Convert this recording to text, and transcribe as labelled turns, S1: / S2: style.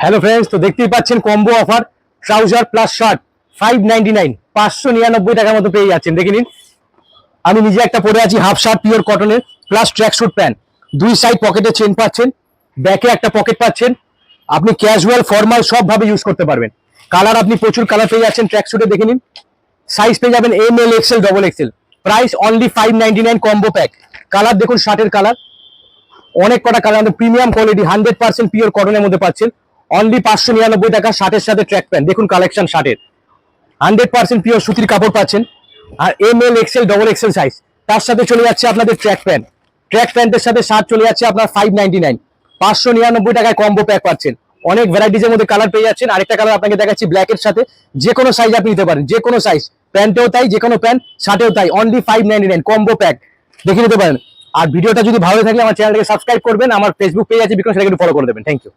S1: Hello friends, তো দেখতেই পাচ্ছেন combo offer trouser plus shirt 599 599 টাকার মতো পেয়ে যাচ্ছেন। দেখে নিন, আমি নিজে একটা পরে আছি হাফ শার্ট পিওর কটনের প্লাস ট্র্যাক স্যুট প্যান্ট। দুই সাইড পকেটে চেন পাচ্ছেন, ব্যাকে একটা পকেট পাচ্ছেন। আপনি ক্যাজুয়াল ফর্মাল সব ভাবে ইউজ করতে পারবেন। কালার আপনি প্রচুর কালার পেয়ে যাচ্ছেন ট্র্যাক স্যুটে। দেখে নিন, সাইজ পেয়ে যাবেন M L XL double XL. Price only 599 combo pack. Colour দেখুন, শার্টের কালার অনেক কটা কালার, আমাদের প্রিমিয়াম কোয়ালিটি 100% পিওর কটনের মধ্যে পাচ্ছেন। অনলি 599 টাকা শার্টের সাথে ট্র্যাক প্যান্ট। দেখুন কালেকশন শার্টের 100% পিওর সুতির কাপড় পাচ্ছেন। আর M L XL double XL size, তার সাথে চলে যাচ্ছে আপনাদের ট্র্যাক প্যান্ট। ট্র্যাক প্যান্টের সাথে শার্ট চলে যাচ্ছে আপনার 599 599 টাকায় কম্বো প্যাক পাচ্ছেন। অনেক ভ্যারাইটিজের মধ্যে কালার পেয়ে যাচ্ছেন। আরেকটা কালার আপনাকে দেখাচ্ছি ব্ল্যাকের সাথে। যে কোনো সাইজ আপনি নিতে পারেন, যে কোনো সাইজ, প্যান্টেও তাই, যে কোনো প্যান্ট শার্টেও তাই। অনলি 599 কম্বো প্যাক, দেখে নিতে পারেন। আর ভিডিওটা যদি ভালো থাকে আমার চ্যানেলটাকে সাবস্ক্রাইব করবেন। আমার ফেসবুক পেজ আছে বিকজ সেটাকে ফলো করে দেবেন। Thank you.